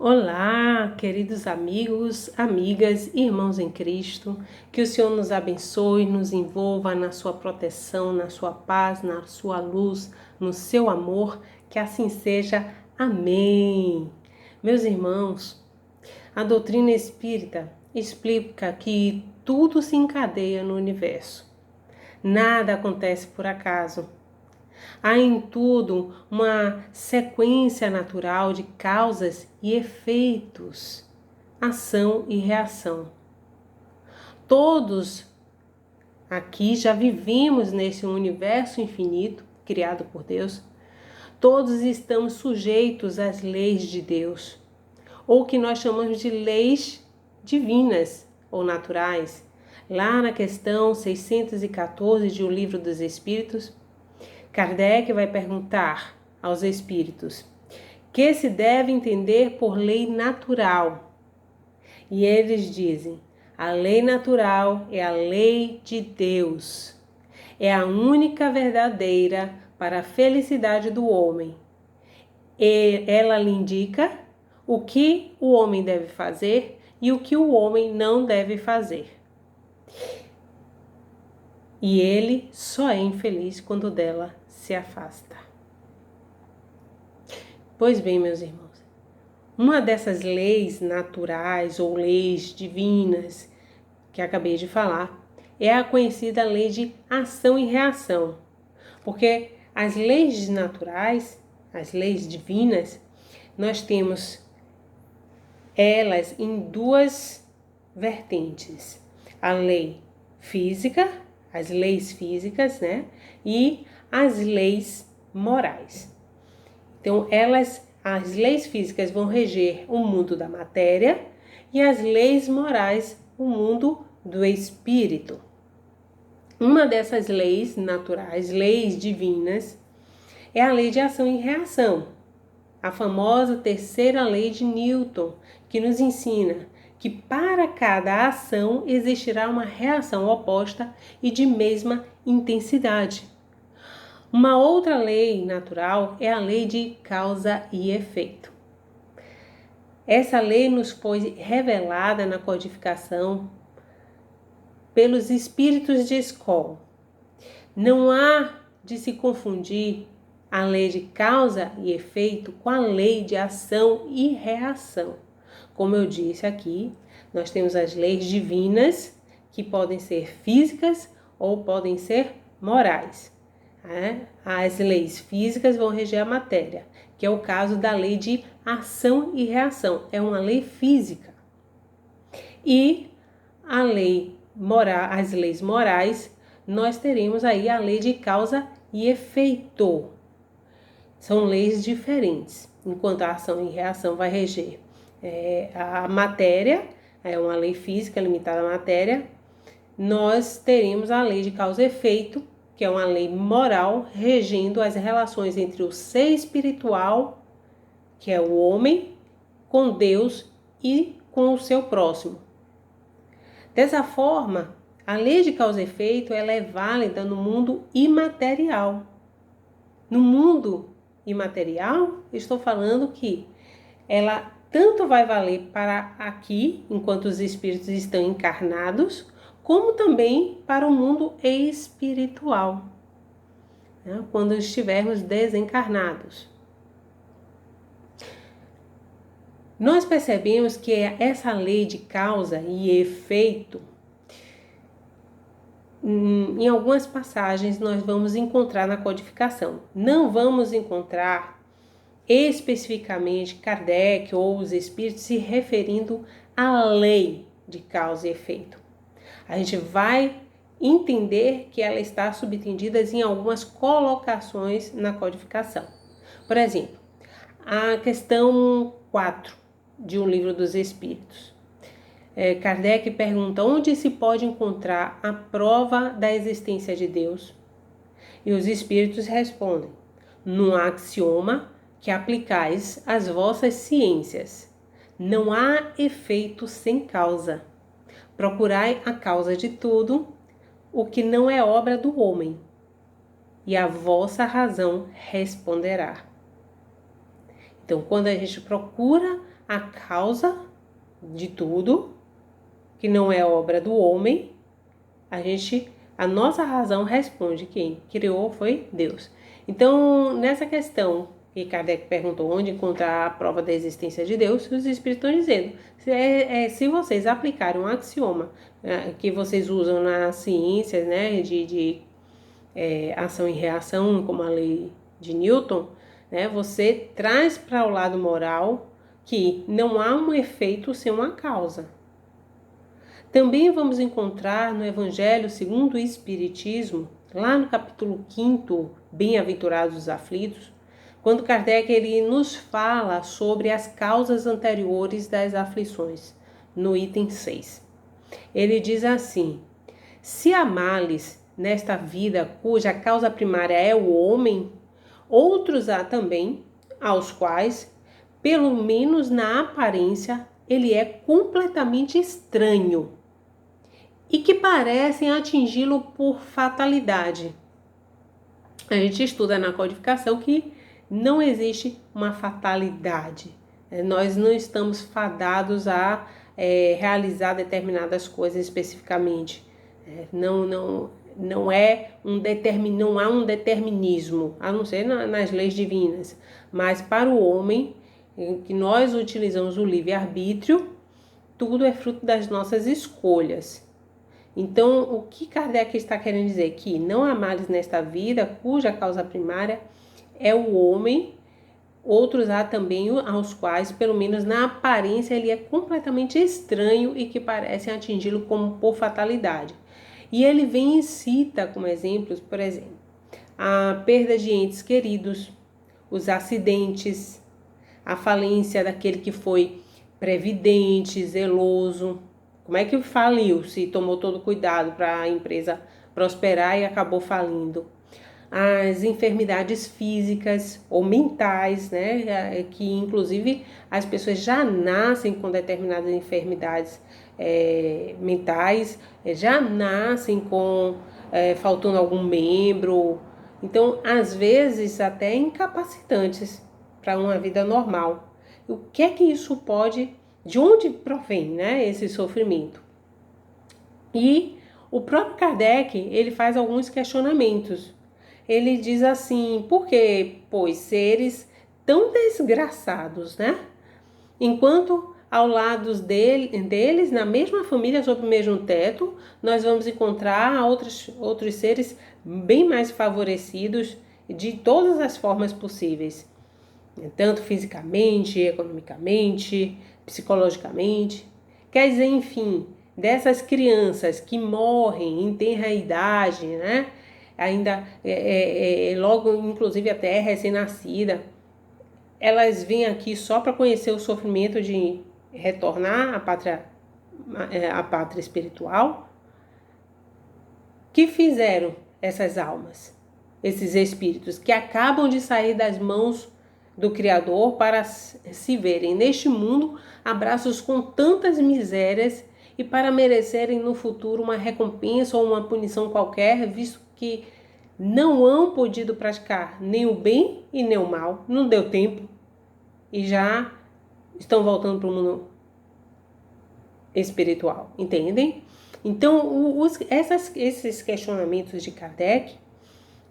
Olá, queridos amigos, amigas, irmãos em Cristo, que o Senhor nos abençoe, nos envolva na sua proteção, na sua paz, na sua luz, no seu amor, que assim seja. Amém. Meus irmãos, a doutrina espírita explica que tudo se encadeia no universo. Nada acontece por acaso. Há em tudo uma sequência natural de causas e efeitos, ação e reação. Todos aqui já vivemos nesse universo infinito criado por Deus. Todos estamos sujeitos às leis de Deus, ou que nós chamamos de leis divinas ou naturais. Lá na questão 614 de O Livro dos Espíritos, Kardec vai perguntar aos espíritos que se deve entender por lei natural. E eles dizem: a lei natural é a lei de Deus. É a única verdadeira para a felicidade do homem. E ela lhe indica o que o homem deve fazer e o que o homem não deve fazer. E ele só é infeliz quando dela se afasta. Pois bem, meus irmãos, uma dessas leis naturais ou leis divinas que acabei de falar é a conhecida lei de ação e reação. Porque as leis naturais, as leis divinas, nós temos elas em duas vertentes. A lei física, as leis físicas, né? E as leis morais. Então, as leis físicas vão reger o mundo da matéria e as leis morais o mundo do espírito. Uma dessas leis naturais, leis divinas, é a lei de ação e reação, a famosa terceira lei de Newton, que nos ensina que para cada ação existirá uma reação oposta e de mesma intensidade. Uma outra lei natural é a lei de causa e efeito. Essa lei nos foi revelada na codificação pelos espíritos de escola. Não há de se confundir a lei de causa e efeito com a lei de ação e reação. Como eu disse aqui, nós temos as leis divinas, que podem ser físicas ou podem ser morais. As leis físicas vão reger a matéria, que é o caso da lei de ação e reação. É uma lei física. E a lei moral, as leis morais, nós teremos aí a lei de causa e efeito. São leis diferentes. Enquanto a ação e reação vai reger a matéria, é uma lei física limitada à matéria, nós teremos a lei de causa e efeito, que é uma lei moral regendo as relações entre o ser espiritual, que é o homem, com Deus e com o seu próximo. Dessa forma, a lei de causa e efeito ela é válida no mundo imaterial. No mundo imaterial, estou falando que ela tanto vai valer para aqui, enquanto os espíritos estão encarnados, como também para o mundo espiritual, né? Quando estivermos desencarnados. Nós percebemos que essa lei de causa e efeito, em algumas passagens nós vamos encontrar na codificação. Não vamos encontrar especificamente Kardec ou os espíritos se referindo à lei de causa e efeito. A gente vai entender que ela está subentendida em algumas colocações na codificação. Por exemplo, a questão 4 de O Livro dos Espíritos. Kardec pergunta onde se pode encontrar a prova da existência de Deus. E os espíritos respondem: num axioma que aplicais às vossas ciências. Não há efeito sem causa. Procurai a causa de tudo, o que não é obra do homem, e a vossa razão responderá. Então, quando a gente procura a causa de tudo, que não é obra do homem, a nossa razão responde: quem criou foi Deus. Então, nessa questão que Kardec perguntou onde encontrar a prova da existência de Deus, os espíritos estão dizendo: se vocês aplicarem um axioma que vocês usam nas ciências, né, de ação e reação, como a lei de Newton, né, você traz para o lado moral que não há um efeito sem uma causa. Também vamos encontrar no Evangelho segundo o Espiritismo, lá no capítulo 5, Bem-aventurados os aflitos, quando Kardec ele nos fala sobre as causas anteriores das aflições, no item 6. Ele diz assim: se há males nesta vida cuja causa primária é o homem, outros há também, aos quais, pelo menos na aparência, ele é completamente estranho e que parecem atingi-lo por fatalidade. A gente estuda na codificação que não existe uma fatalidade. Nós não estamos fadados a realizar determinadas coisas especificamente. Não há um determinismo, a não ser nas leis divinas. Mas para o homem, em que nós utilizamos o livre-arbítrio, tudo é fruto das nossas escolhas. Então, o que Kardec está querendo dizer? Que não há males nesta vida, cuja causa primária é o homem, outros há também aos quais, pelo menos na aparência, ele é completamente estranho e que parecem atingi-lo como por fatalidade. E ele vem e cita como exemplos, por exemplo, a perda de entes queridos, os acidentes, a falência daquele que foi previdente, zeloso. Como é que faliu se tomou todo cuidado para a empresa prosperar e acabou falindo? As enfermidades físicas ou mentais, né? Que inclusive as pessoas já nascem com determinadas enfermidades mentais, já nascem com faltando algum membro. Então, às vezes, até incapacitantes para uma vida normal. O que é que isso pode, de onde provém, né, esse sofrimento? E o próprio Kardec, ele faz alguns questionamentos. Ele diz assim: por que, pois, seres tão desgraçados, né? Enquanto ao lado deles, na mesma família, sob o mesmo teto, nós vamos encontrar outros seres bem mais favorecidos de todas as formas possíveis, tanto fisicamente, economicamente, psicologicamente. Quer dizer, enfim, dessas crianças que morrem em tenra idade, né? Ainda logo, inclusive até recém-nascida, elas vêm aqui só para conhecer o sofrimento de retornar à pátria espiritual. Que fizeram essas almas, esses espíritos que acabam de sair das mãos do Criador para se verem neste mundo abraços com tantas misérias e para merecerem no futuro uma recompensa ou uma punição qualquer, visto que não hão podido praticar nem o bem e nem o mal, não deu tempo e já estão voltando para o mundo espiritual, entendem? Então, esses questionamentos de Kardec,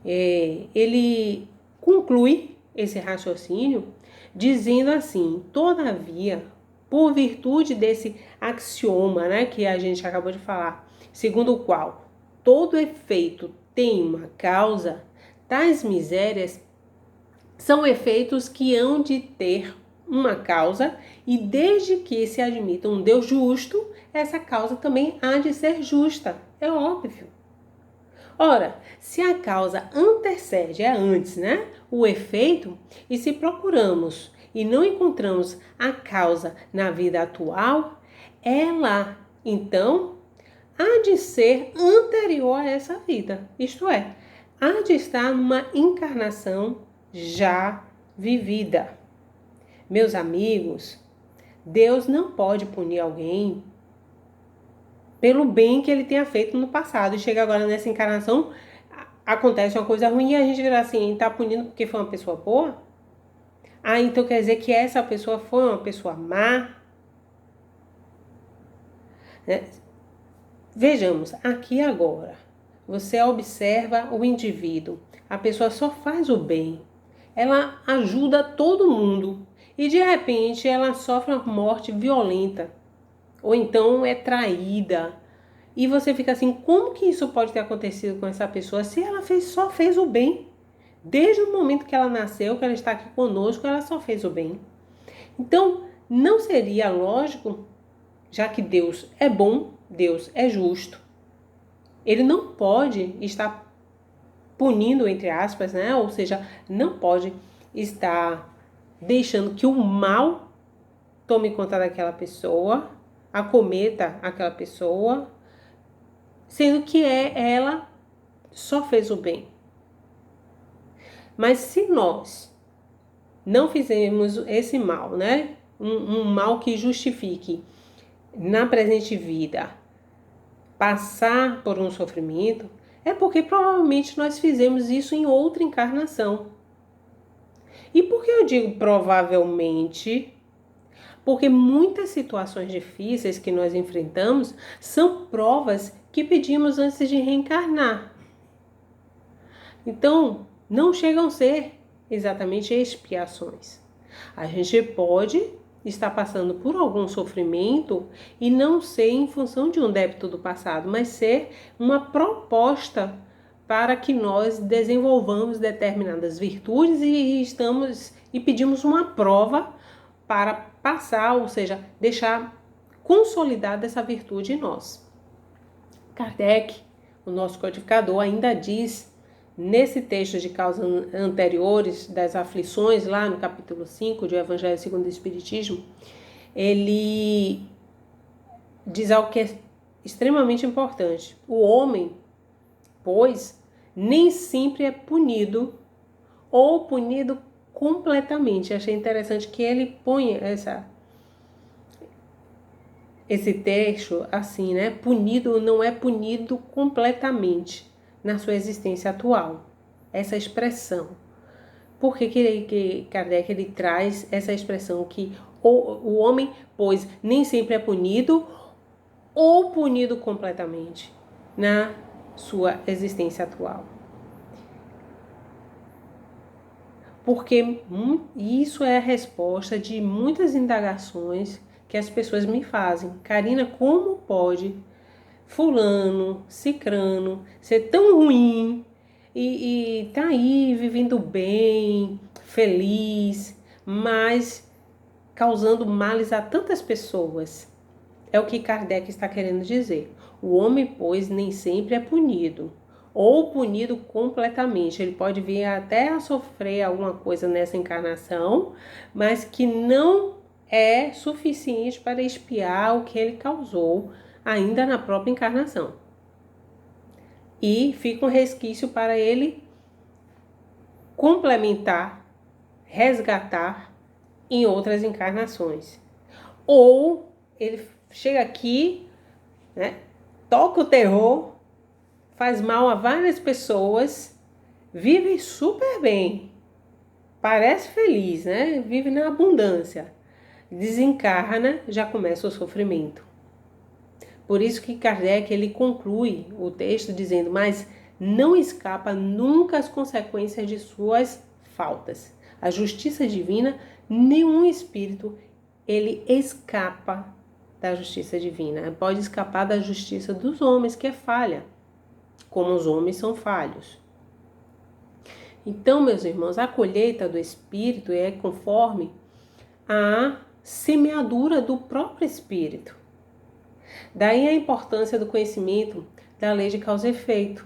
ele conclui esse raciocínio dizendo assim: todavia, por virtude desse axioma, né, que a gente acabou de falar, segundo o qual todo efeito tem uma causa, tais misérias são efeitos que hão de ter uma causa, e desde que se admita um Deus justo, essa causa também há de ser justa, é óbvio. Ora, se a causa antecede, antes, né, o efeito, e se procuramos e não encontramos a causa na vida atual, ela, então, há de ser anterior a essa vida, isto é, há de estar numa encarnação já vivida. Meus amigos, Deus não pode punir alguém pelo bem que ele tenha feito no passado e chega agora nessa encarnação, acontece uma coisa ruim e a gente vira assim, tá punindo porque foi uma pessoa boa? Ah, então quer dizer que essa pessoa foi uma pessoa má? Né? Vejamos, aqui agora, você observa o indivíduo, a pessoa só faz o bem, ela ajuda todo mundo e de repente ela sofre uma morte violenta ou então é traída. E você fica assim, como que isso pode ter acontecido com essa pessoa se ela só fez o bem? Desde o momento que ela nasceu, que ela está aqui conosco, ela só fez o bem. Então, não seria lógico, já que Deus é bom, Deus é justo, ele não pode estar punindo, entre aspas, né? Ou seja, não pode estar deixando que o mal tome conta daquela pessoa, acometa aquela pessoa, sendo que ela só fez o bem. Mas se nós não fizermos esse mal, né? Um mal que justifique na presente vida passar por um sofrimento, é porque provavelmente nós fizemos isso em outra encarnação. E por que eu digo provavelmente? Porque muitas situações difíceis que nós enfrentamos são provas que pedimos antes de reencarnar. Então, não chegam a ser exatamente expiações. A gente pode estar passando por algum sofrimento e não ser em função de um débito do passado, mas ser uma proposta para que nós desenvolvamos determinadas virtudes e pedimos uma prova para passar, ou seja, deixar consolidada essa virtude em nós. Kardec, o nosso codificador, ainda diz nesse texto de causas anteriores das aflições, lá no capítulo 5 de Evangelho segundo o Espiritismo, ele diz algo que é extremamente importante. O homem, pois, nem sempre é punido ou punido completamente. Achei interessante que ele põe esse texto assim, né? Punido não é punido completamente na sua existência atual. Essa expressão. Por que Kardec ele traz essa expressão que o homem, pois, nem sempre é punido ou punido completamente na sua existência atual? Porque isso é a resposta de muitas indagações que as pessoas me fazem. Karina, como pode fulano, cicrano ser tão ruim e tá aí vivendo bem, feliz, mas causando males a tantas pessoas? É o que Kardec está querendo dizer. O homem, pois, nem sempre é punido, ou punido completamente. Ele pode vir até a sofrer alguma coisa nessa encarnação, mas que não é suficiente para expiar o que ele causou ainda na própria encarnação. E fica um resquício para ele complementar, resgatar em outras encarnações. Ou ele chega aqui, né, toca o terror, faz mal a várias pessoas, vive super bem, parece feliz, né? Vive na abundância. Desencarna, já começa o sofrimento. Por isso que Kardec ele conclui o texto dizendo: mas não escapa nunca as consequências de suas faltas. A justiça divina, nenhum espírito ele escapa da justiça divina. Pode escapar da justiça dos homens, que é falha, como os homens são falhos. Então, meus irmãos, a colheita do espírito é conforme a semeadura do próprio espírito. Daí a importância do conhecimento da lei de causa e efeito.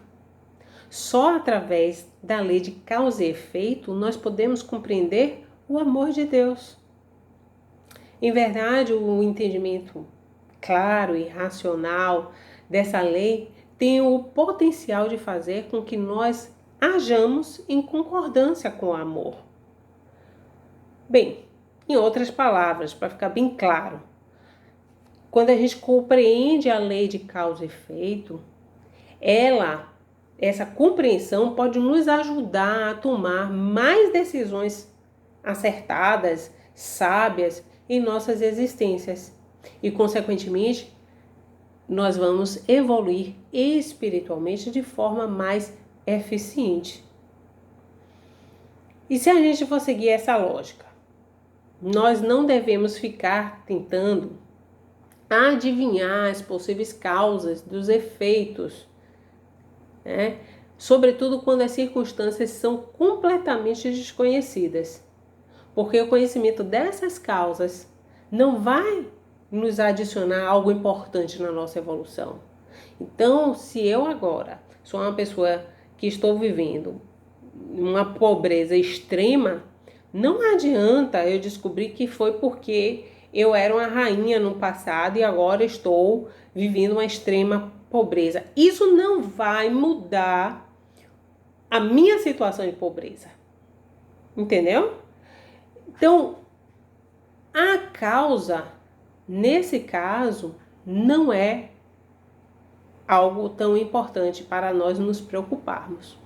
Só através da lei de causa e efeito nós podemos compreender o amor de Deus. Em verdade, o entendimento claro e racional dessa lei tem o potencial de fazer com que nós hajamos em concordância com o amor. Bem, em outras palavras, para ficar bem claro, quando a gente compreende a lei de causa e efeito, essa compreensão pode nos ajudar a tomar mais decisões acertadas, sábias em nossas existências. E, consequentemente, nós vamos evoluir espiritualmente de forma mais eficiente. E se a gente for seguir essa lógica, nós não devemos ficar tentando adivinhar as possíveis causas dos efeitos, né? Sobretudo quando as circunstâncias são completamente desconhecidas, porque o conhecimento dessas causas não vai nos adicionar algo importante na nossa evolução. Então, se eu agora sou uma pessoa que estou vivendo uma pobreza extrema, não adianta eu descobrir que foi porque eu era uma rainha no passado e agora estou vivendo uma extrema pobreza. Isso não vai mudar a minha situação de pobreza. Entendeu? Então, a causa, nesse caso, não é algo tão importante para nós nos preocuparmos.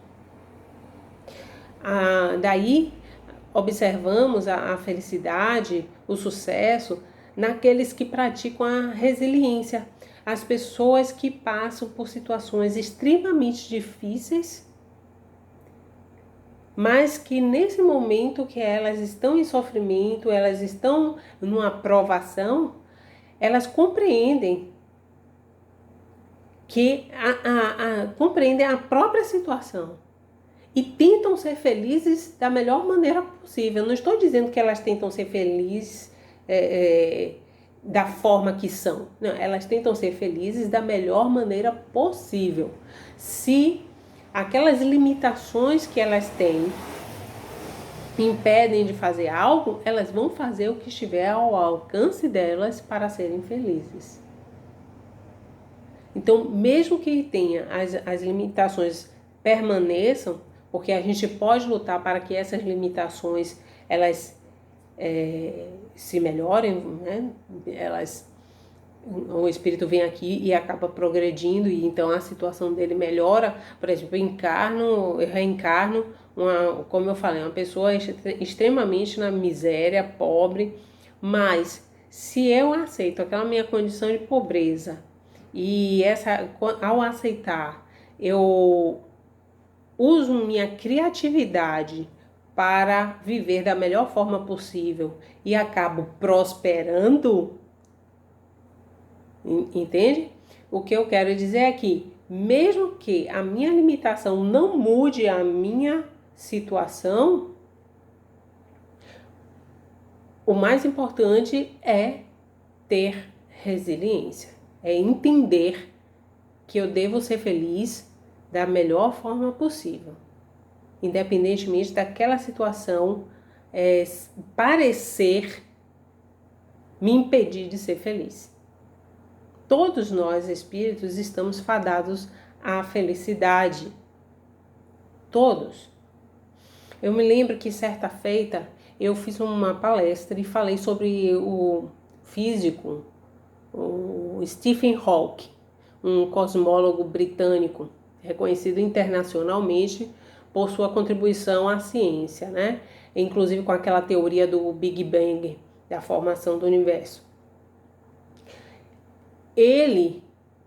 Daí, observamos a felicidade, o sucesso naqueles que praticam a resiliência, as pessoas que passam por situações extremamente difíceis, mas que nesse momento que elas estão em sofrimento, elas estão numa provação, elas compreendem que compreendem a própria situação e tentam ser felizes da melhor maneira possível. Eu não estou dizendo que elas tentam ser felizes da forma que são. Não, elas tentam ser felizes da melhor maneira possível. Se aquelas limitações que elas têm impedem de fazer algo, elas vão fazer o que estiver ao alcance delas para serem felizes. Então, mesmo que tenha as limitações permaneçam, porque a gente pode lutar para que essas limitações elas se melhorem, né? O espírito vem aqui e acaba progredindo e então a situação dele melhora. Por exemplo, eu reencarno, como eu falei, uma pessoa extremamente na miséria, pobre, mas se eu aceito aquela minha condição de pobreza e ao aceitar, eu uso minha criatividade para viver da melhor forma possível e acabo prosperando, entende? O que eu quero dizer é que, mesmo que a minha limitação não mude a minha situação, o mais importante é ter resiliência, é entender que eu devo ser feliz da melhor forma possível, independentemente daquela situação parecer me impedir de ser feliz. Todos nós, espíritos, estamos fadados à felicidade. Todos. Eu me lembro que certa feita eu fiz uma palestra e falei sobre o físico, o Stephen Hawking, um cosmólogo britânico, reconhecido internacionalmente por sua contribuição à ciência, né? Inclusive com aquela teoria do Big Bang, da formação do universo. Ele,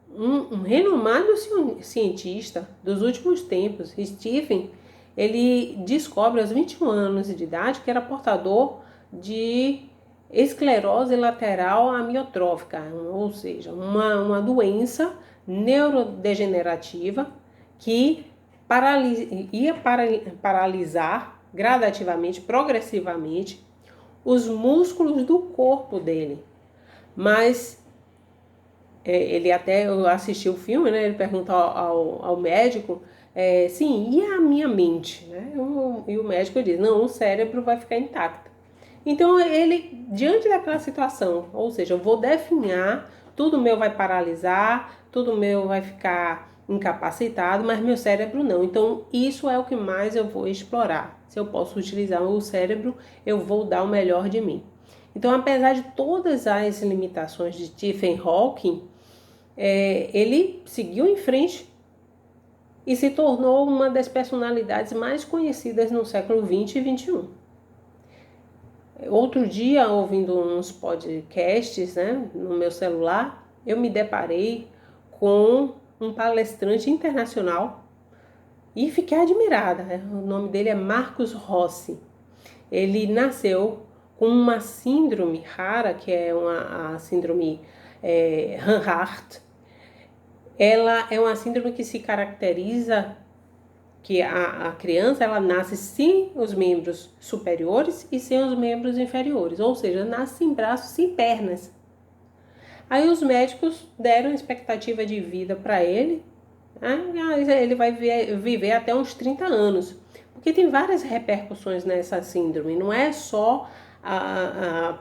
um renomado cientista dos últimos tempos, Stephen, ele descobre aos 21 anos de idade que era portador de esclerose lateral amiotrófica, ou seja, uma doença neurodegenerativa que ia paralisar gradativamente, progressivamente, os músculos do corpo dele. Mas ele até assistiu o filme, né? Ele pergunta ao médico, sim, e a minha mente? Né? E o médico diz, não, o cérebro vai ficar intacto. Então ele, diante daquela situação, ou seja, eu vou definhar, tudo meu vai paralisar, tudo meu vai ficar incapacitado, mas meu cérebro não. Então isso é o que mais eu vou explorar. Se eu posso utilizar o cérebro, eu vou dar o melhor de mim. Então, apesar de todas as limitações de Stephen Hawking, ele seguiu em frente e se tornou uma das personalidades mais conhecidas no século XX e XXI. Outro dia, ouvindo uns podcasts, né, no meu celular, eu me deparei com um palestrante internacional e fiquei admirada. O nome dele é Marcos Rossi. Ele nasceu com uma síndrome rara, que é a síndrome Hanhart. Ela é uma síndrome que se caracteriza que a criança ela nasce sem os membros superiores e sem os membros inferiores, ou seja, nasce sem braços, sem pernas. Aí os médicos deram expectativa de vida para ele, né? Ele vai viver até uns 30 anos, porque tem várias repercussões nessa síndrome, não é só a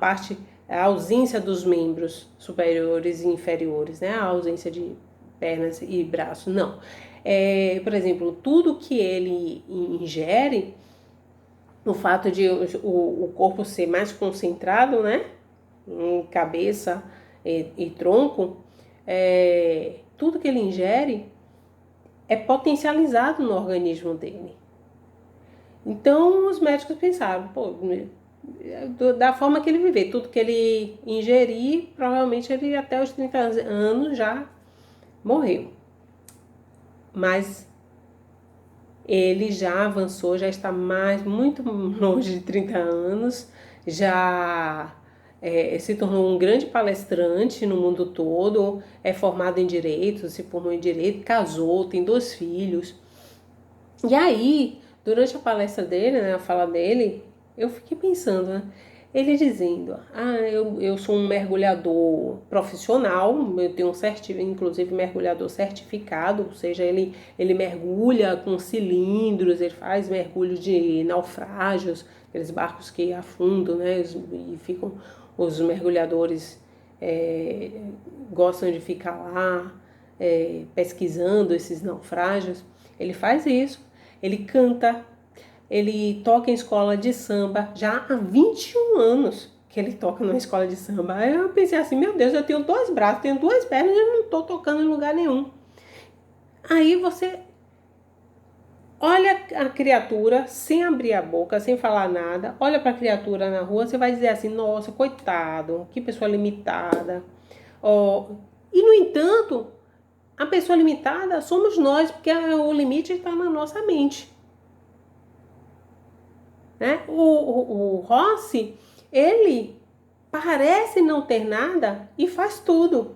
ausência dos membros superiores e inferiores, né? A ausência de pernas e braços, não. Por exemplo, tudo que ele ingere, o fato de o corpo ser mais concentrado, né, em cabeça e tronco, tudo que ele ingere é potencializado no organismo dele. Então, os médicos pensaram, pô, da forma que ele viver, tudo que ele ingerir, provavelmente ele até os 30 anos já morreu. Mas ele já avançou, já está muito longe de 30 anos, já se tornou um grande palestrante no mundo todo, é formado em Direito, se formou em Direito, casou, tem 2 filhos. E aí, durante a palestra dele, né, a fala dele, eu fiquei pensando, né? Ele dizendo, eu sou um mergulhador profissional, eu tenho inclusive mergulhador certificado, ou seja, ele mergulha com cilindros, ele faz mergulho de naufrágios, aqueles barcos que afundam, né, e ficam, os mergulhadores gostam de ficar lá pesquisando esses naufrágios. Ele faz isso, ele canta, ele toca em escola de samba já há 21 anos que ele toca numa escola de samba. Aí eu pensei assim, meu Deus, eu tenho 2 braços, tenho 2 pernas e eu não estou tocando em lugar nenhum. Aí você olha a criatura sem abrir a boca, sem falar nada, olha para a criatura na rua, você vai dizer assim, nossa, coitado, que pessoa limitada. E no entanto, a pessoa limitada somos nós, porque o limite está na nossa mente. Né? O Rossi, ele parece não ter nada e faz tudo.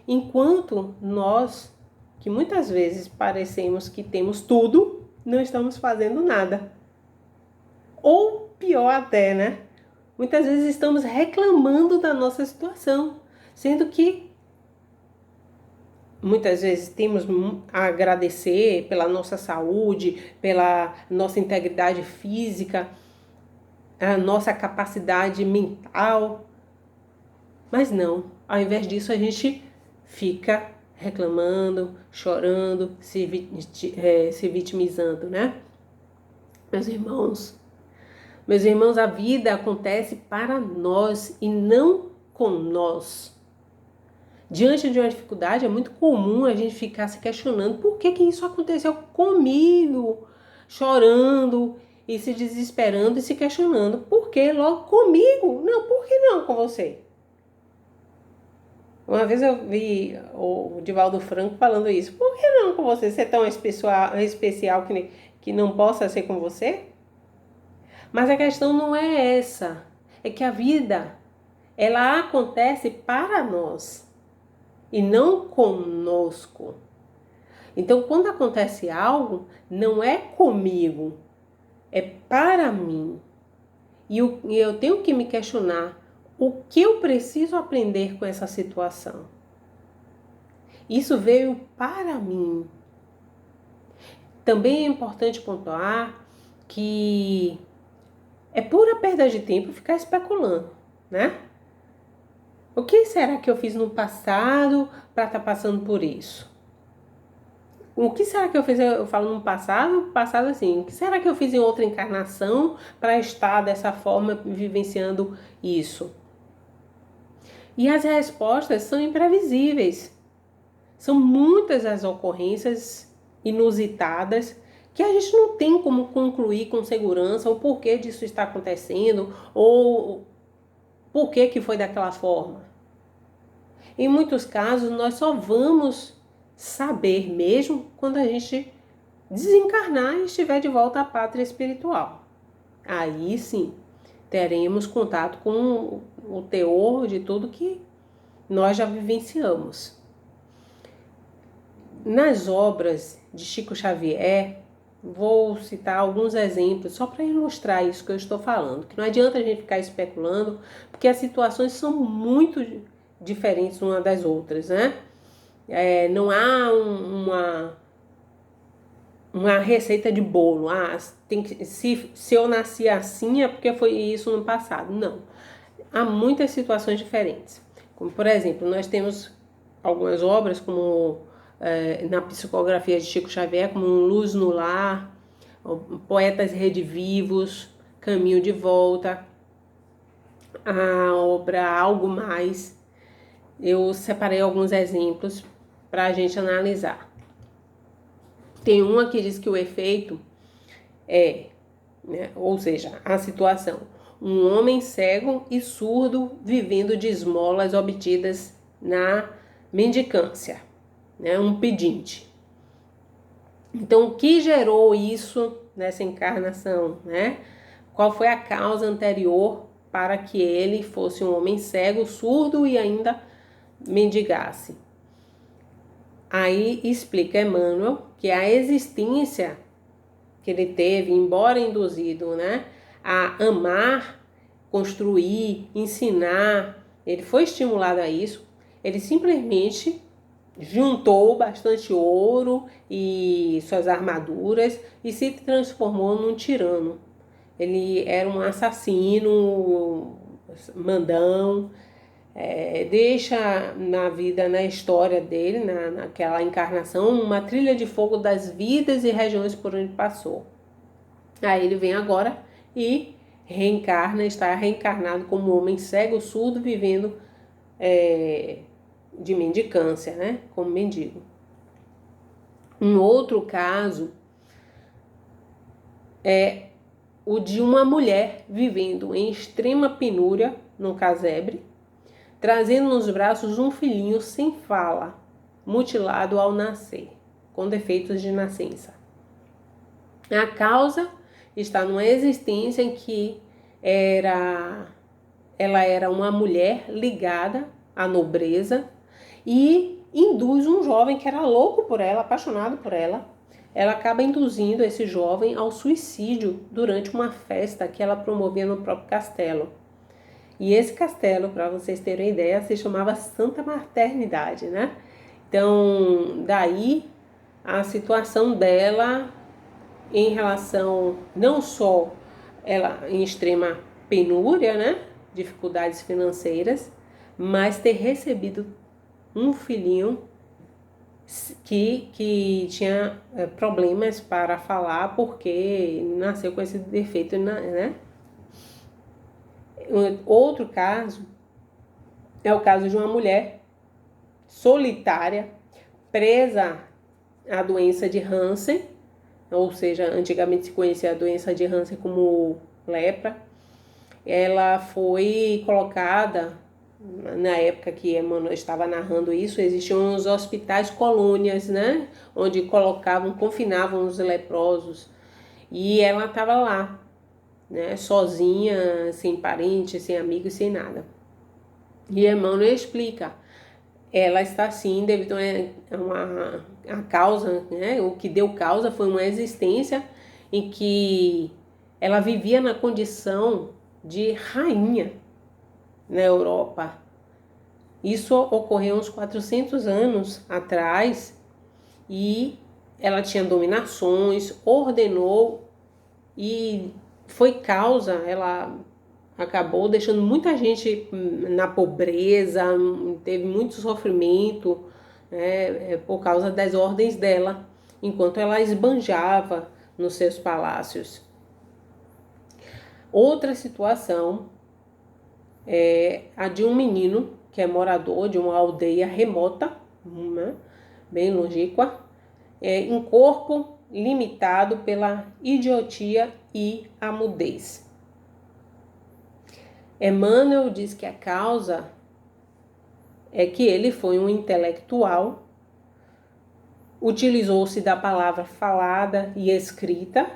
Enquanto nós, que muitas vezes parecemos que temos tudo, não estamos fazendo nada. Ou pior até, né? Muitas vezes estamos reclamando da nossa situação, sendo que muitas vezes temos a agradecer pela nossa saúde, pela nossa integridade física, a nossa capacidade mental. Mas não, ao invés disso a gente fica reclamando, chorando, se vitimizando, né? Meus irmãos, a vida acontece para nós e não com nós. Diante de uma dificuldade, é muito comum a gente ficar se questionando por que isso aconteceu comigo, chorando e se desesperando e se questionando. Por que logo comigo? Não, por que não com você? Uma vez eu vi o Divaldo Franco falando isso. Por que não com você? Você é tão especial que não possa ser com você? Mas a questão não é essa. É que a vida, ela acontece para nós e não conosco. Então, quando acontece algo, não é comigo, é para mim. E eu tenho que me questionar o que eu preciso aprender com essa situação. Isso veio para mim. Também é importante pontuar que é pura perda de tempo ficar especulando, né? O que será que eu fiz no passado para estar passando por isso? O que será que eu fiz, eu falo no passado assim, o que será que eu fiz em outra encarnação para estar dessa forma vivenciando isso? E as respostas são imprevisíveis. São muitas as ocorrências inusitadas que a gente não tem como concluir com segurança o porquê disso está acontecendo ou por que foi daquela forma. Em muitos casos, nós só vamos saber mesmo quando a gente desencarnar e estiver de volta à pátria espiritual. Aí sim, teremos contato com o teor de tudo que nós já vivenciamos. Nas obras de Chico Xavier, vou citar alguns exemplos só para ilustrar isso que eu estou falando, que não adianta a gente ficar especulando, porque as situações são muito diferentes umas das outras, né? Não há uma receita de bolo. Se eu nasci assim é porque foi isso no passado. Não. Há muitas situações diferentes. Como, por exemplo, nós temos algumas obras como na psicografia de Chico Xavier, como Luz no Lar, Poetas Redivivos, Caminho de Volta, a obra Algo Mais. Eu separei alguns exemplos para a gente analisar. Tem uma que diz que o efeito ou seja, a situação, um homem cego e surdo vivendo de esmolas obtidas na mendicância, um pedinte. Então, o que gerou isso nessa encarnação, Qual foi a causa anterior para que ele fosse um homem cego, surdo e ainda mendigasse? Aí explica Emmanuel que a existência que ele teve, embora induzido, a amar, construir, ensinar, ele foi estimulado a isso, ele simplesmente juntou bastante ouro e suas armaduras e se transformou num tirano. Ele era um assassino, mandão, deixa na vida, na história dele, naquela encarnação, uma trilha de fogo das vidas e regiões por onde passou. Aí ele vem agora e reencarna, está reencarnado como homem cego, surdo, vivendo de mendicância, como mendigo. Um outro caso é o de uma mulher vivendo em extrema penúria no casebre, trazendo nos braços um filhinho sem fala, mutilado ao nascer, com defeitos de nascença. A causa está numa existência em que ela era uma mulher ligada à nobreza e induz um jovem que era louco por ela, apaixonado por ela. Ela acaba induzindo esse jovem ao suicídio durante uma festa que ela promovia no próprio castelo. E esse castelo, para vocês terem ideia, se chamava Santa Maternidade, Então, daí a situação dela em relação, não só ela em extrema penúria, dificuldades financeiras, mas ter recebido um filhinho que tinha problemas para falar porque nasceu com esse defeito, Outro caso é o caso de uma mulher solitária, presa à doença de Hansen, ou seja, antigamente se conhecia a doença de Hansen como lepra. Ela foi colocada, na época que Emmanuel estava narrando isso, existiam os hospitais colônias, onde confinavam os leprosos, e ela estava lá, sozinha, sem parentes, sem amigos, sem nada. E Emmanuel explica, ela está assim devido a causa, o que deu causa foi uma existência em que ela vivia na condição de rainha na Europa. Isso ocorreu uns 400 anos atrás e ela tinha dominações, ordenou e foi causa, ela acabou deixando muita gente na pobreza, teve muito sofrimento, por causa das ordens dela, enquanto ela esbanjava nos seus palácios. Outra situação é a de um menino que é morador de uma aldeia remota, bem longínqua, em corpo limitado pela idiotia e a mudez. Emmanuel diz que a causa é que ele foi um intelectual, utilizou-se da palavra falada e escrita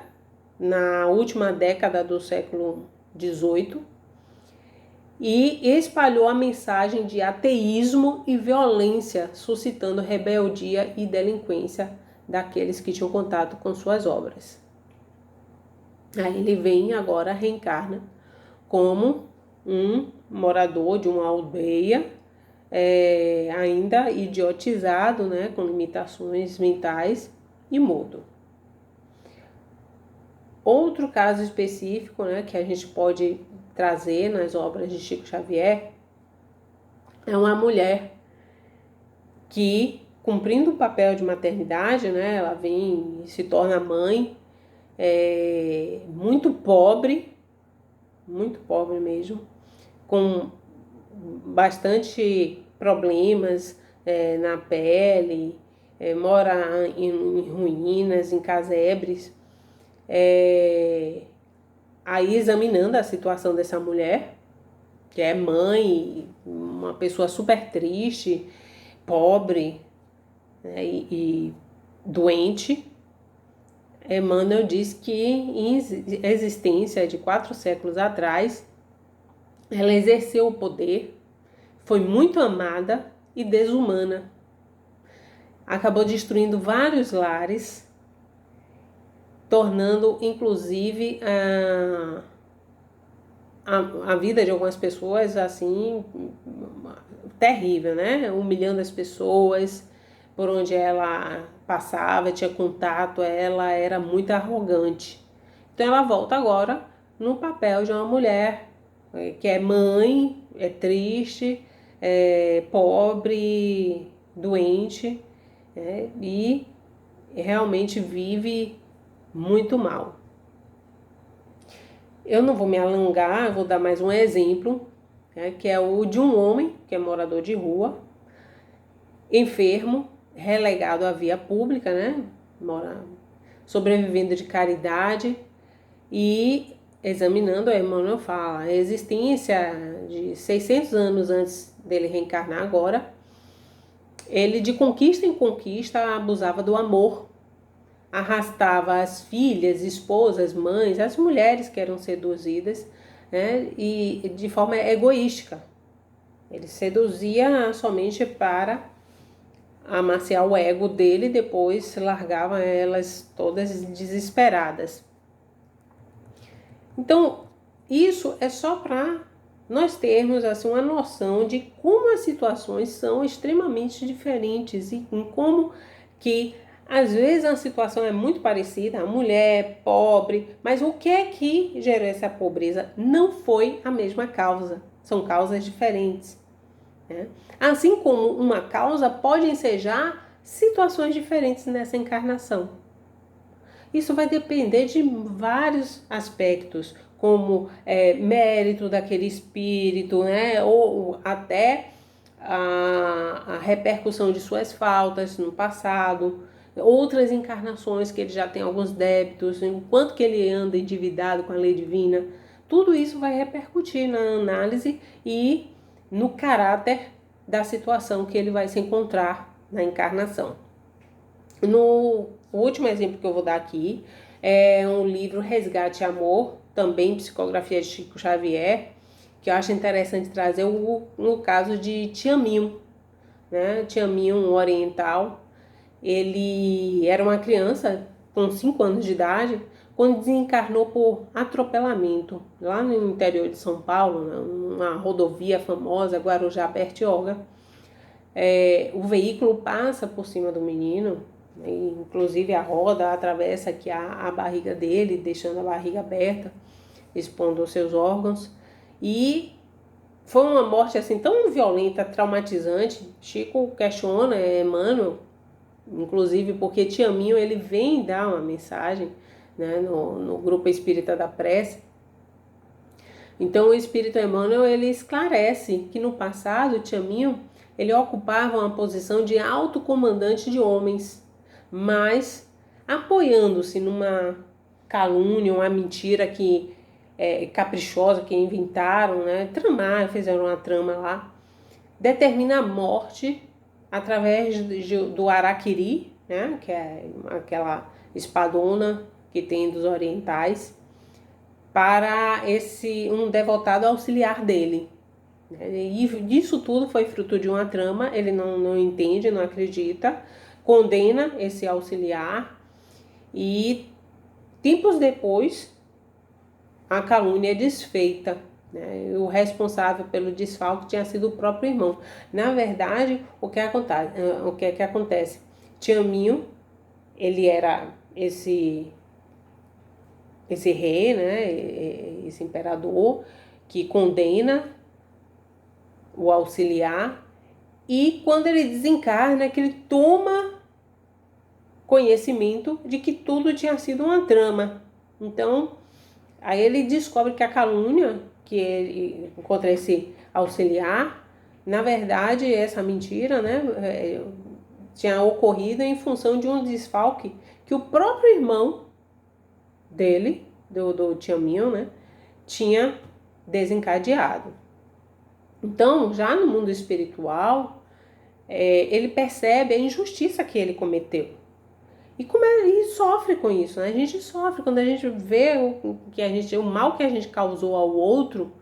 na última década do século XVIII e espalhou a mensagem de ateísmo e violência, suscitando rebeldia e delinquência daqueles que tinham contato com suas obras. Aí ele vem agora, reencarna como um morador de uma aldeia, ainda idiotizado, né, com limitações mentais e mudo. Outro caso específico, né, que a gente pode trazer nas obras de Chico Xavier é uma mulher que, cumprindo o papel de maternidade, né, ela vem e se torna mãe, muito pobre mesmo, com bastante problemas na pele, mora em ruínas, em casebres. Aí examinando a situação dessa mulher, que é mãe, uma pessoa super triste, pobre, né, e doente, Emmanuel diz que em existência de 4 séculos atrás, ela exerceu o poder, foi muito amada e desumana. Acabou destruindo vários lares, tornando inclusive a vida de algumas pessoas assim terrível, né? Humilhando as pessoas por onde ela passava, tinha contato, ela era muito arrogante. Então ela volta agora no papel de uma mulher que é mãe, é triste, é pobre, doente, e realmente vive muito mal. Eu não vou me alongar, eu vou dar mais um exemplo, que é o de um homem que é morador de rua, enfermo, relegado à via pública, né? Sobrevivendo de caridade e examinando, Emmanuel fala, a existência de 600 anos antes dele reencarnar agora, ele de conquista em conquista abusava do amor, arrastava as filhas, esposas, mães, as mulheres que eram seduzidas, né, e de forma egoística. Ele seduzia somente para amaciar o ego dele e depois largava elas todas desesperadas. Então, isso é só para nós termos assim, uma noção de como as situações são extremamente diferentes e em como que às vezes a situação é muito parecida, a mulher é pobre, mas o que é que gerou essa pobreza? Não foi a mesma causa, são causas diferentes. Né? Assim como uma causa pode ensejar situações diferentes nessa encarnação. Isso vai depender de vários aspectos, como mérito daquele espírito, né? Ou até a repercussão de suas faltas no passado, outras encarnações que ele já tem alguns débitos, enquanto que ele anda endividado com a lei divina. Tudo isso vai repercutir na análise e no caráter da situação que ele vai se encontrar na encarnação. O último exemplo que eu vou dar aqui é um livro Resgate e Amor, também psicografia de Chico Xavier, que eu acho interessante trazer no caso de Tiaminho, né? Tiaminho, um oriental, ele era uma criança com 5 anos de idade quando desencarnou por atropelamento lá no interior de São Paulo, uma rodovia famosa, Guarujá-Bertioga. O veículo passa por cima do menino, inclusive a roda atravessa aqui a barriga dele, deixando a barriga aberta, expondo os seus órgãos. E foi uma morte assim tão violenta, traumatizante. Chico questiona Emmanuel, inclusive porque Tiaminho ele vem dar uma mensagem, né, no grupo espírita da prece. Então o espírito Emmanuel ele esclarece que no passado Tiaminho ele ocupava uma posição de alto comandante de homens, mas apoiando-se numa calúnia, uma mentira que caprichosa que inventaram, né? Fizeram uma trama lá, determina a morte através do Araquiri, né? Que é aquela espadona que tem dos orientais, para um devotado auxiliar dele. E disso tudo foi fruto de uma trama, ele não entende, não acredita, condena esse auxiliar e tempos depois a calúnia é desfeita, né? O responsável pelo desfalque tinha sido o próprio irmão. Na verdade, o que é que acontece? Tiaminho, ele era esse rei, né? Esse imperador que condena o auxiliar, e quando ele desencarna, que ele toma conhecimento de que tudo tinha sido uma trama. Então, aí ele descobre que a calúnia que ele contra esse auxiliar, na verdade, essa mentira, né, tinha ocorrido em função de um desfalque que o próprio irmão dele, do Tiaminho, né, tinha desencadeado. Então, já no mundo espiritual, ele percebe a injustiça que ele cometeu. E sofre com isso, né? A gente sofre quando a gente vê o mal que a gente causou ao outro.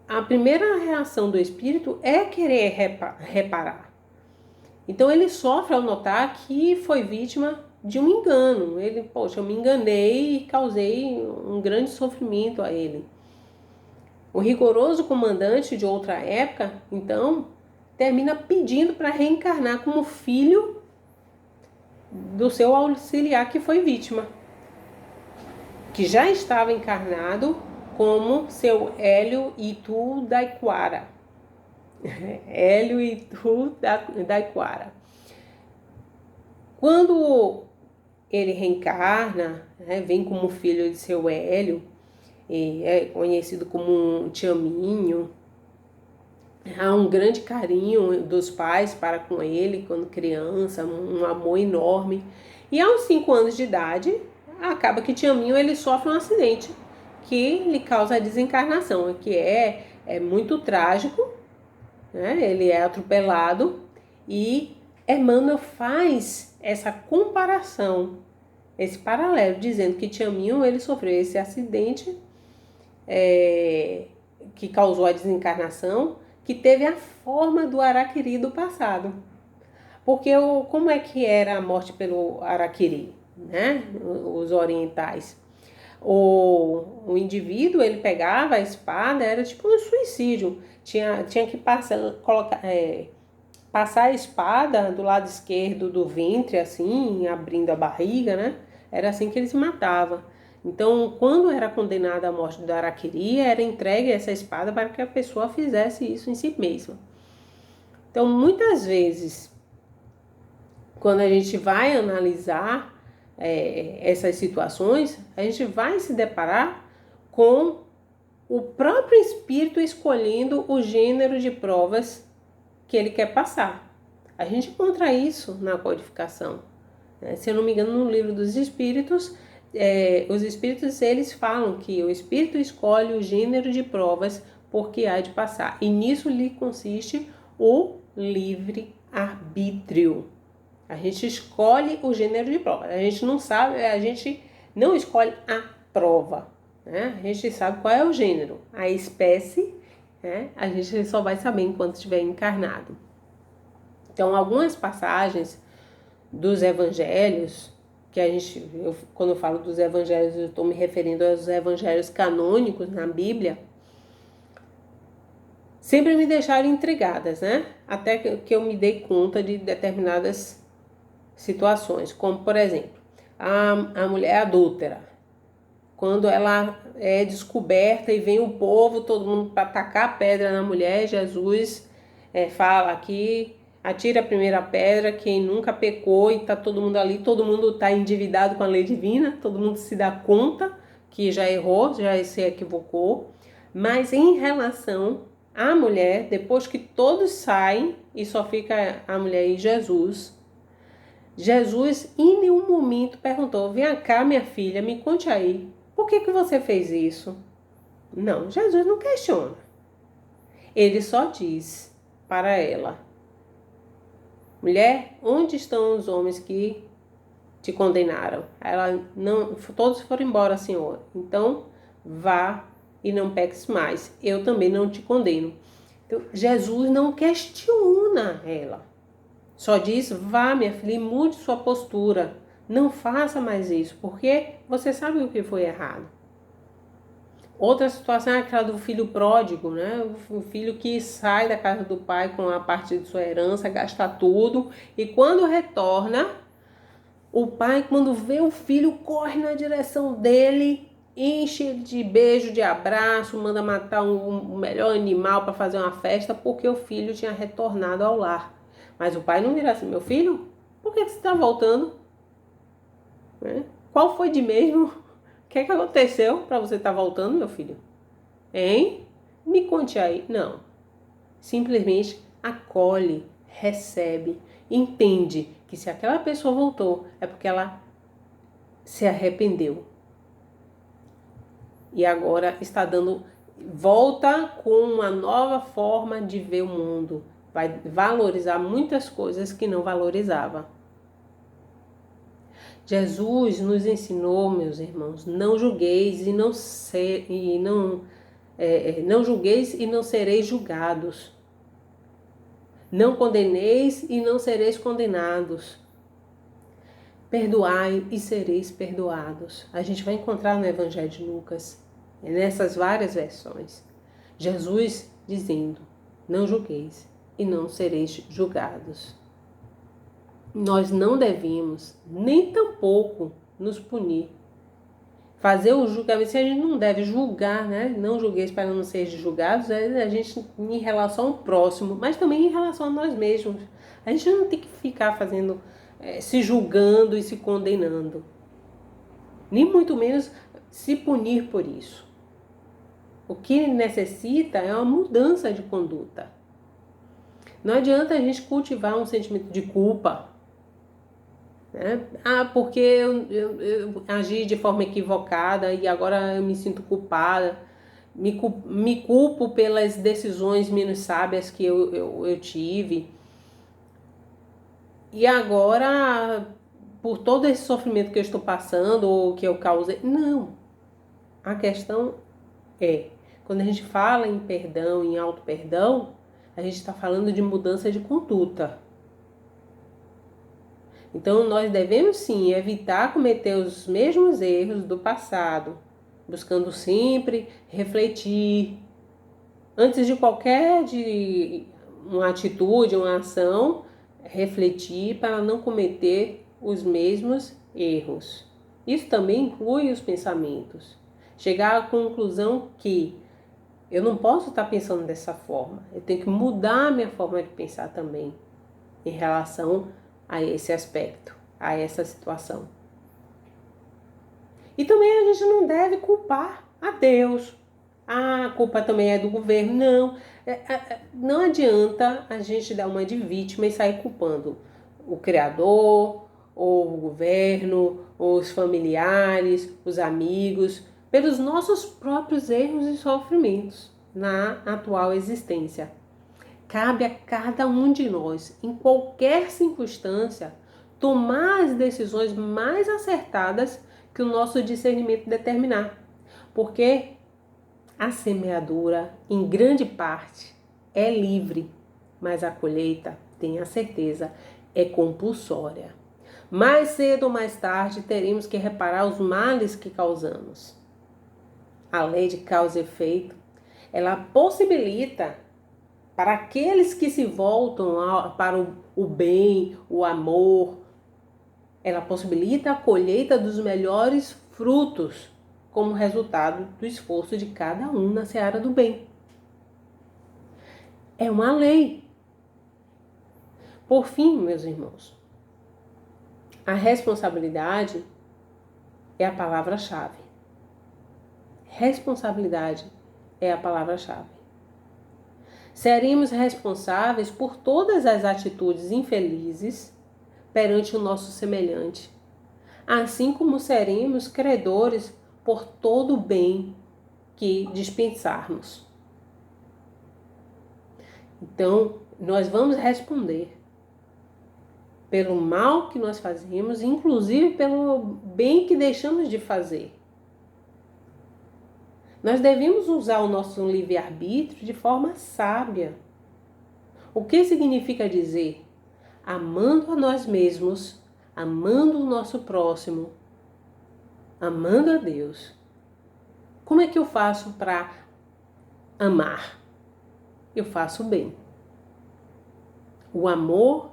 A primeira reação do espírito é querer reparar. Então ele sofre ao notar que foi vítima de um engano. Eu me enganei e causei um grande sofrimento a ele. O rigoroso comandante de outra época, então, termina pedindo para reencarnar como filho do seu auxiliar que foi vítima, que já estava encarnado como seu Hélio Itu Daiquara. Hélio Itu Daiquara. Quando ele reencarna, né, vem como filho de seu Hélio, é conhecido como um Tiaminho. Há um grande carinho dos pais para com ele quando criança, um amor enorme. E aos 5 anos de idade, acaba que Tiaminho ele sofre um acidente que lhe causa a desencarnação, que é muito trágico, né? Ele é atropelado e Emmanuel faz essa comparação, esse paralelo, dizendo que Tiaminho ele sofreu esse acidente que causou a desencarnação, que teve a forma do Araquiri do passado. Porque como é que era a morte pelo Araquiri, né? Os orientais. O indivíduo, ele pegava a espada, era tipo um suicídio. Tinha que passar a espada do lado esquerdo do ventre, assim, abrindo a barriga, né? Era assim que ele se matava. Então, quando era condenada à morte do Araquiri, era entregue essa espada para que a pessoa fizesse isso em si mesma. Então, muitas vezes, quando a gente vai analisar essas situações, a gente vai se deparar com o próprio espírito escolhendo o gênero de provas que ele quer passar. A gente encontra isso na codificação. Se eu não me engano, no livro dos espíritos, os espíritos eles falam que o espírito escolhe o gênero de provas porque há de passar. E nisso lhe consiste o livre-arbítrio. A gente escolhe o gênero de prova. A gente não sabe, a gente não escolhe a prova, né? A gente sabe qual é o gênero. A espécie, né? A gente só vai saber enquanto estiver encarnado. Então, algumas passagens dos evangelhos, quando eu falo dos evangelhos, eu estou me referindo aos evangelhos canônicos na Bíblia, sempre me deixaram intrigadas, né? Até que eu me dei conta de determinadas situações, como por exemplo, a mulher adúltera, quando ela é descoberta e vem o povo, todo mundo para tacar pedra na mulher, Jesus fala aqui, atira a primeira pedra, quem nunca pecou, e tá todo mundo ali, todo mundo tá endividado com a lei divina, todo mundo se dá conta que já errou, já se equivocou, mas em relação à mulher, depois que todos saem e só fica a mulher e Jesus, Jesus em nenhum momento perguntou: vem cá, minha filha, me conte aí, por que você fez isso? Não, Jesus não questiona. Ele só diz para ela: mulher, onde estão os homens que te condenaram? Ela: não, todos foram embora, Senhor. Então vá e não peques mais. Eu também não te condeno. Então, Jesus não questiona ela. Só diz: vá, minha filha, e mude sua postura. Não faça mais isso, porque você sabe o que foi errado. Outra situação é aquela do filho pródigo, né? O filho que sai da casa do pai com a parte de sua herança, gasta tudo, e quando retorna, o pai, quando vê o filho, corre na direção dele, enche de beijo, de abraço, manda matar o melhor animal para fazer uma festa, porque o filho tinha retornado ao lar. Mas o pai não vira assim: meu filho, por que você está voltando? Qual foi de mesmo? O que aconteceu para você estar voltando, meu filho? Hein? Me conte aí. Não. Simplesmente acolhe, recebe, entende que se aquela pessoa voltou é porque ela se arrependeu. E agora está dando volta com uma nova forma de ver o mundo. Vai valorizar muitas coisas que não valorizava. Jesus nos ensinou, meus irmãos: não julgueis e não julgueis e não sereis julgados. Não condeneis e não sereis condenados. Perdoai e sereis perdoados. A gente vai encontrar no Evangelho de Lucas, nessas várias versões, Jesus dizendo: não julgueis e não sereis julgados. Nós não devemos, nem tampouco, nos punir. Fazer o julgamento, se a gente não deve julgar, né? Não julgueis para não serem julgados, a gente em relação ao próximo, mas também em relação a nós mesmos. A gente não tem que ficar fazendo, se julgando e se condenando. Nem muito menos se punir por isso. O que necessita é uma mudança de conduta. Não adianta a gente cultivar um sentimento de culpa, né? Porque eu agi de forma equivocada e agora eu me sinto culpada, me culpo pelas decisões menos sábias que eu tive. E agora, por todo esse sofrimento que eu estou passando ou que eu causei. Não. A questão é, quando a gente fala em perdão, em auto-perdão, a gente está falando de mudança de conduta. Então, nós devemos sim evitar cometer os mesmos erros do passado, buscando sempre refletir. Antes de uma atitude, uma ação, refletir para não cometer os mesmos erros. Isso também inclui os pensamentos. Chegar à conclusão que eu não posso estar pensando dessa forma, eu tenho que mudar a minha forma de pensar também em relação a esse aspecto, a essa situação. E também a gente não deve culpar a Deus. A culpa também é do governo. Não, não adianta a gente dar uma de vítima e sair culpando o Criador, ou o governo, ou os familiares, os amigos, pelos nossos próprios erros e sofrimentos na atual existência. Cabe a cada um de nós, em qualquer circunstância, tomar as decisões mais acertadas que o nosso discernimento determinar. Porque a semeadura, em grande parte, é livre, mas a colheita, tenha certeza, é compulsória. Mais cedo ou mais tarde, teremos que reparar os males que causamos. A lei de causa e efeito, ela possibilita para aqueles que se voltam para o bem, o amor, ela possibilita a colheita dos melhores frutos como resultado do esforço de cada um na seara do bem. É uma lei. Por fim, meus irmãos, a responsabilidade é a palavra-chave. Responsabilidade é a palavra-chave. Seremos responsáveis por todas as atitudes infelizes, perante o nosso semelhante, assim como seremos credores por todo o bem que dispensarmos. Então, nós vamos responder pelo mal que nós fazemos, inclusive pelo bem que deixamos de fazer. Nós devemos usar o nosso livre-arbítrio de forma sábia. O que significa dizer? Amando a nós mesmos, amando o nosso próximo, amando a Deus. Como é que eu faço para amar? Eu faço o bem. O amor,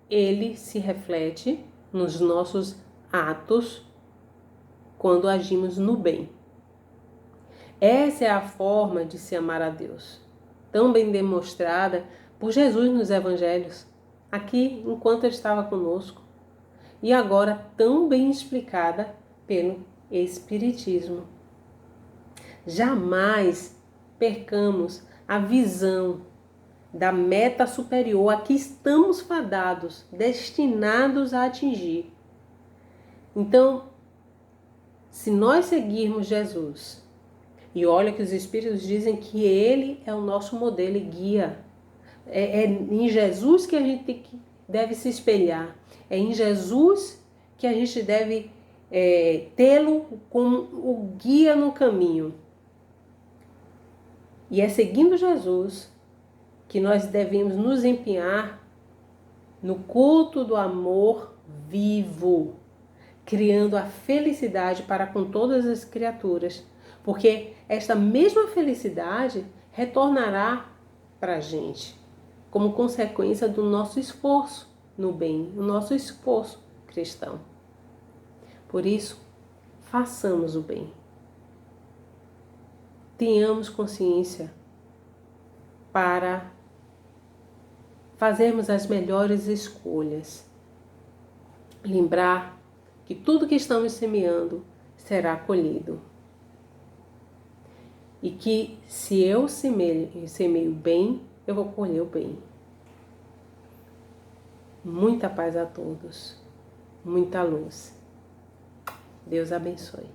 ele se reflete nos nossos atos quando agimos no bem. Essa é a forma de se amar a Deus, tão bem demonstrada por Jesus nos evangelhos, aqui enquanto ele estava conosco, e agora tão bem explicada pelo Espiritismo. Jamais percamos a visão da meta superior a que estamos fadados, destinados a atingir. Então, se nós seguirmos Jesus, e olha que os Espíritos dizem que Ele é o nosso modelo e guia, é em Jesus que a gente deve se espelhar, é em Jesus que a gente deve tê-lo como o guia no caminho. E é seguindo Jesus que nós devemos nos empenhar no culto do amor vivo, criando a felicidade para com todas as criaturas, porque esta mesma felicidade retornará para a gente, como consequência do nosso esforço no bem, o nosso esforço cristão. Por isso, façamos o bem. Tenhamos consciência para fazermos as melhores escolhas. Lembrar que tudo que estamos semeando será colhido. E que se eu semeio bem, eu vou colher o bem. Muita paz a todos. Muita luz. Deus abençoe.